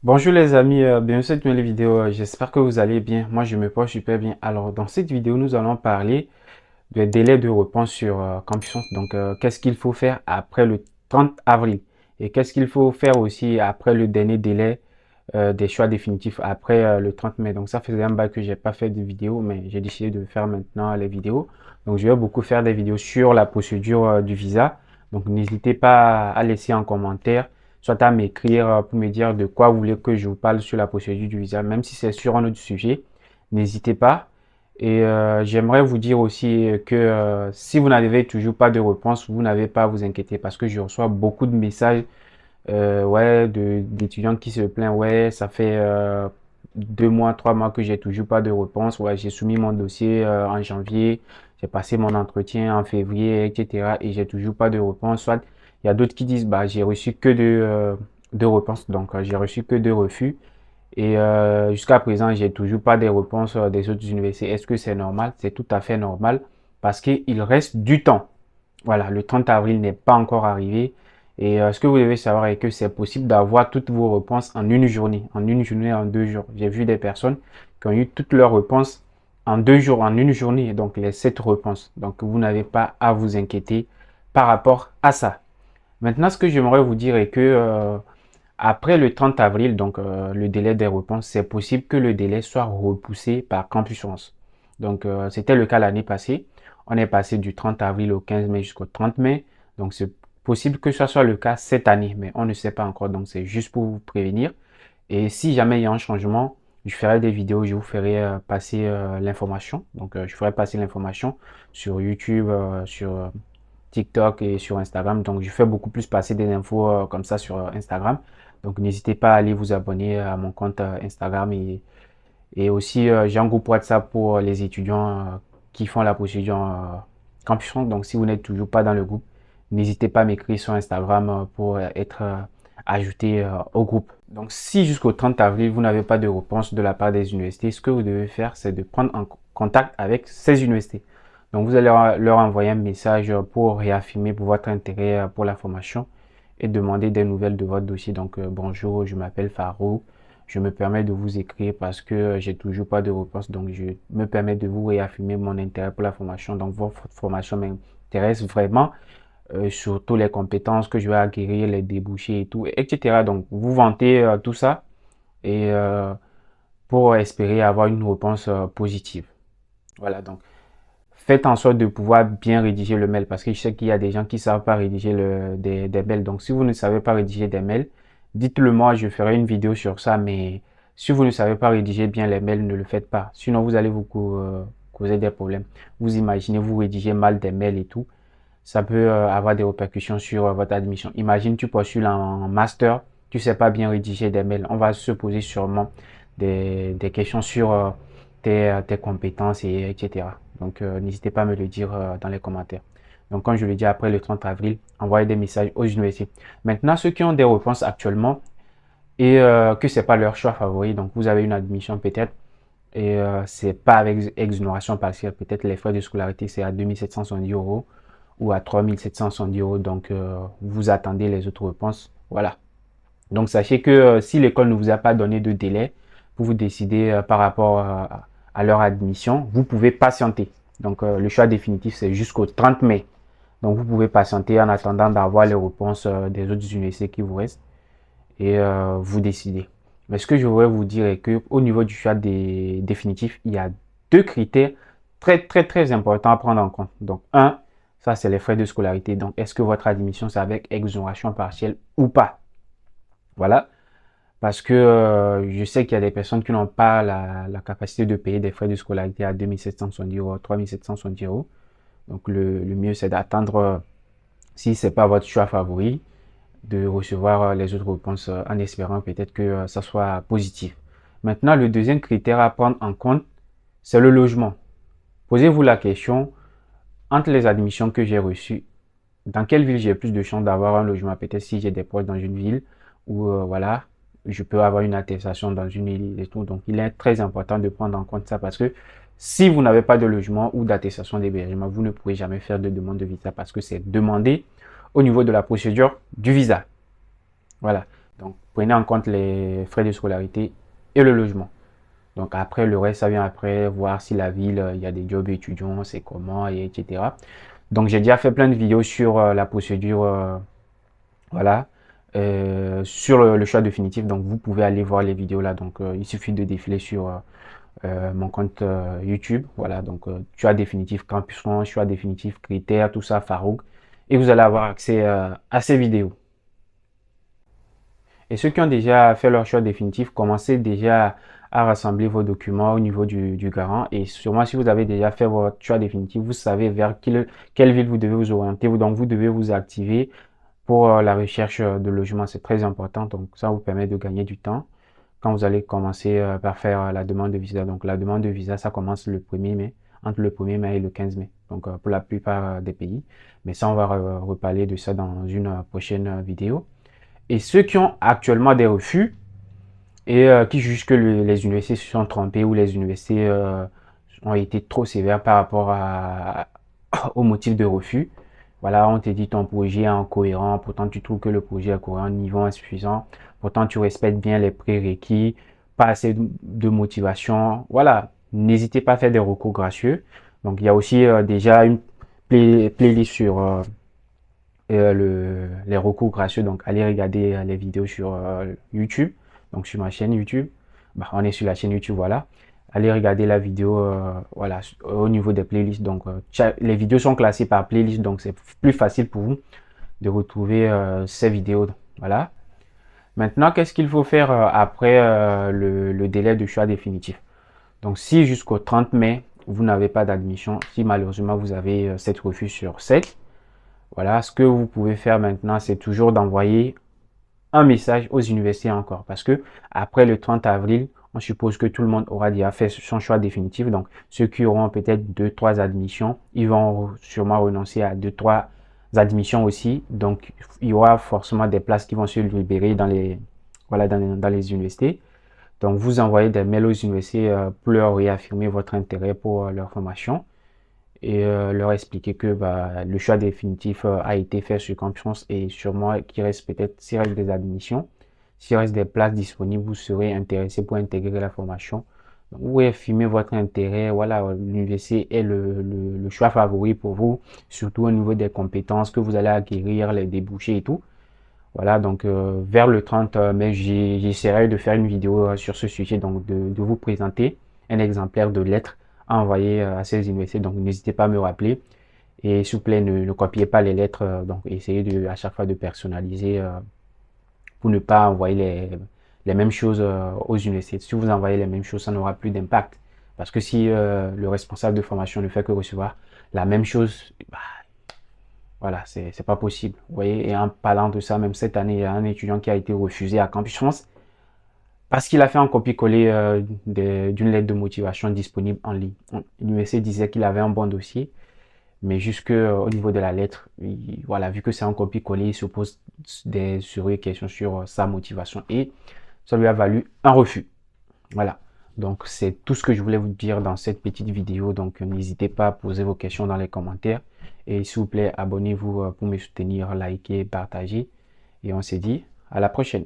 Bonjour les amis, bienvenue sur cette nouvelle vidéo. J'espère que vous allez bien. Moi, je me porte super bien. Alors, dans cette vidéo, nous allons parler des délais de réponse sur Campuchon. Donc, qu'est-ce qu'il faut faire après le 30 avril et qu'est-ce qu'il faut faire aussi après le dernier délai des choix définitifs après le 30 mai. Donc, ça faisait un bail que j'ai pas fait de vidéo, mais j'ai décidé de faire maintenant les vidéos. Donc, je vais beaucoup faire des vidéos sur la procédure du visa. Donc, n'hésitez pas à laisser un commentaire soit à m'écrire pour me dire de quoi vous voulez que je vous parle sur la procédure du visa, même si c'est sur un autre sujet, n'hésitez pas. Et j'aimerais vous dire aussi que si vous n'avez toujours pas de réponse, vous n'avez pas à vous inquiéter parce que je reçois beaucoup de messages ouais, d'étudiants qui se plaignent, ouais, ça fait 2 mois, 3 mois que j'ai toujours pas de réponse, ouais, j'ai soumis mon dossier en janvier, j'ai passé mon entretien en février, etc. et j'ai toujours pas de réponse. Soit il y a d'autres qui disent, bah, j'ai reçu que de réponses, donc j'ai reçu que de refus. Et jusqu'à présent, j'ai toujours pas de réponses des autres universités. Est-ce que c'est normal? C'est tout à fait normal parce qu'il reste du temps. Voilà, le 30 avril n'est pas encore arrivé. Et ce que vous devez savoir est que c'est possible d'avoir toutes vos réponses en une journée, en 2 jours. J'ai vu des personnes qui ont eu toutes leurs réponses en 2 jours, en une journée, donc les 7 réponses. Donc vous n'avez pas à vous inquiéter par rapport à ça. Maintenant, ce que j'aimerais vous dire est que après le 30 avril, donc le délai des réponses, c'est possible que le délai soit repoussé par Campus France. Donc c'était le cas l'année passée. On est passé du 30 avril au 15 mai jusqu'au 30 mai. Donc c'est possible que ce soit le cas cette année, mais on ne sait pas encore. Donc c'est juste pour vous prévenir. Et si jamais il y a un changement, je ferai des vidéos, je vous ferai passer l'information. Donc je ferai passer l'information sur YouTube, sur TikTok et sur Instagram. Donc je fais beaucoup plus passer des infos comme ça sur Instagram. Donc n'hésitez pas à aller vous abonner à mon compte Instagram et aussi j'ai un groupe WhatsApp pour les étudiants qui font la procédure Campus France. Donc si vous n'êtes toujours pas dans le groupe, n'hésitez pas à m'écrire sur Instagram pour être ajouté au groupe. Donc si jusqu'au 30 avril, vous n'avez pas de réponse de la part des universités, ce que vous devez faire, c'est de prendre en contact avec ces universités. Donc vous allez leur envoyer un message pour réaffirmer pour votre intérêt pour la formation et demander des nouvelles de votre dossier. Donc bonjour, je m'appelle Farouk. Je me permets de vous écrire parce que j'ai toujours pas de réponse. Donc je me permets de vous réaffirmer mon intérêt pour la formation. Donc votre formation m'intéresse vraiment, surtout les compétences que je vais acquérir, les débouchés et tout, etc. Donc vous vantez tout ça et pour espérer avoir une réponse positive. Voilà, donc faites en sorte de pouvoir bien rédiger le mail parce que je sais qu'il y a des gens qui ne savent pas rédiger des mails. Donc, si vous ne savez pas rédiger des mails, dites-le moi, je ferai une vidéo sur ça. Mais si vous ne savez pas rédiger bien les mails, ne le faites pas. Sinon, vous allez vous causer des problèmes. Vous imaginez, vous rédigez mal des mails et tout. Ça peut avoir des répercussions sur votre admission. Imagine, tu postules en master, tu ne sais pas bien rédiger des mails. On va se poser sûrement des questions sur tes compétences, et, etc. Donc, n'hésitez pas à me le dire dans les commentaires. Donc, comme je le dis, après le 30 avril, envoyez des messages aux universités. Maintenant, ceux qui ont des réponses actuellement et que ce n'est pas leur choix favori, donc vous avez une admission peut-être et c'est pas avec exonération partielle, peut-être les frais de scolarité, c'est à 2770 euros ou à 3770 euros. Donc, vous attendez les autres réponses. Voilà. Donc, sachez que si l'école ne vous a pas donné de délai pour vous décider par rapport à leur admission, vous pouvez patienter. Donc, le choix définitif, c'est jusqu'au 30 mai. Donc, vous pouvez patienter en attendant d'avoir les réponses des autres universités qui vous restent et vous décider. Mais ce que je voudrais vous dire est que au niveau du choix définitif, il y a deux critères très importants à prendre en compte. Donc, un, ça, c'est les frais de scolarité. Donc, est-ce que votre admission, c'est avec exonération partielle ou pas? Voilà. Parce que je sais qu'il y a des personnes qui n'ont pas la capacité de payer des frais de scolarité à 2770 euros, 3770 euros. Donc, le mieux, c'est d'attendre, si ce n'est pas votre choix favori, de recevoir les autres réponses en espérant peut-être que ça soit positif. Maintenant, le deuxième critère à prendre en compte, c'est le logement. Posez-vous la question, entre les admissions que j'ai reçues, dans quelle ville j'ai plus de chances d'avoir un logement? Peut-être si j'ai des proches dans une ville où voilà, je peux avoir une attestation dans une ville et tout. Donc, il est très important de prendre en compte ça parce que si vous n'avez pas de logement ou d'attestation d'hébergement, vous ne pourrez jamais faire de demande de visa parce que c'est demandé au niveau de la procédure du visa. Voilà. Donc, prenez en compte les frais de scolarité et le logement. Donc après, le reste, ça vient après, voir si la ville, il y a des jobs étudiants, c'est comment, et etc. Donc j'ai déjà fait plein de vidéos sur la procédure, voilà, sur le choix définitif. Donc vous pouvez aller voir les vidéos là. Donc il suffit de défiler sur mon compte YouTube. Voilà, donc choix définitif Campus France, choix définitif critères, tout ça, Farouk. Et vous allez avoir accès à ces vidéos. Et ceux qui ont déjà fait leur choix définitif, commencez déjà à rassembler vos documents au niveau du garant. Et sûrement, si vous avez déjà fait votre choix définitif, vous savez vers quelle ville vous devez vous orienter. Donc, vous devez vous activer pour la recherche de logement. C'est très important. Donc, ça vous permet de gagner du temps quand vous allez commencer par faire la demande de visa. Donc, la demande de visa, ça commence le 1er mai, entre le 1er mai et le 15 mai. Donc, pour la plupart des pays. Mais ça, on va reparler de ça dans une prochaine vidéo. Et ceux qui ont actuellement des refus et qui jugent que les universités se sont trompées ou les universités ont été trop sévères par rapport au motif de refus. Voilà, on te dit ton projet est incohérent, pourtant tu trouves que le projet est cohérent, niveau insuffisant, pourtant tu respectes bien les prérequis, pas assez de motivation. Voilà, n'hésitez pas à faire des recours gracieux. Donc il y a aussi déjà une playlist sur les recours gracieux. Donc, allez regarder les vidéos sur YouTube, donc sur ma chaîne YouTube. Bah, on est sur la chaîne YouTube, voilà. Allez regarder la vidéo, voilà, au niveau des playlists. Donc, les vidéos sont classées par playlist, donc c'est plus facile pour vous de retrouver ces vidéos. Voilà. Maintenant, qu'est-ce qu'il faut faire après le délai de choix définitif? Donc, si jusqu'au 30 mai, vous n'avez pas d'admission, si malheureusement vous avez 7 refus sur 7, voilà, ce que vous pouvez faire maintenant, c'est toujours d'envoyer un message aux universités encore. Parce que après le 30 avril, on suppose que tout le monde aura déjà fait son choix définitif. Donc, ceux qui auront peut-être 2-3 admissions, ils vont sûrement renoncer à 2-3 admissions aussi. Donc, il y aura forcément des places qui vont se libérer dans les, voilà, dans les universités. Donc, vous envoyez des mails aux universités pour leur réaffirmer votre intérêt pour leur formation et leur expliquer que bah, le choix définitif a été fait sur Campus et sûrement qu'il reste peut-être, s'il reste des admissions, s'il reste des places disponibles, vous serez intéressé pour intégrer la formation. Donc, vous affirmez votre intérêt, voilà, l'université est le choix favori pour vous, surtout au niveau des compétences que vous allez acquérir, les débouchés et tout. Voilà, donc vers le 30 mai, j'essaierai de faire une vidéo sur ce sujet, donc de vous présenter un exemplaire de lettre à envoyer à ces universités. Donc n'hésitez pas à me rappeler et s'il vous plaît, ne copiez pas les lettres. Donc essayez à chaque fois de personnaliser pour ne pas envoyer les mêmes choses aux universités. Si vous envoyez les mêmes choses, ça n'aura plus d'impact. Parce que si le responsable de formation ne fait que recevoir la même chose, bah, voilà, c'est pas possible. Vous voyez, et en parlant de ça, même cette année, il y a un étudiant qui a été refusé à Campus France parce qu'il a fait un copier-coller d'une lettre de motivation disponible en ligne. L'université disait qu'il avait un bon dossier, mais jusque au niveau de la lettre, voilà, vu que c'est un copier-coller, il se pose des sérieuses questions sur sa motivation et ça lui a valu un refus. Voilà. Donc, c'est tout ce que je voulais vous dire dans cette petite vidéo. Donc, n'hésitez pas à poser vos questions dans les commentaires. Et s'il vous plaît, abonnez-vous pour me soutenir, likez, partagez. Et on se dit à la prochaine.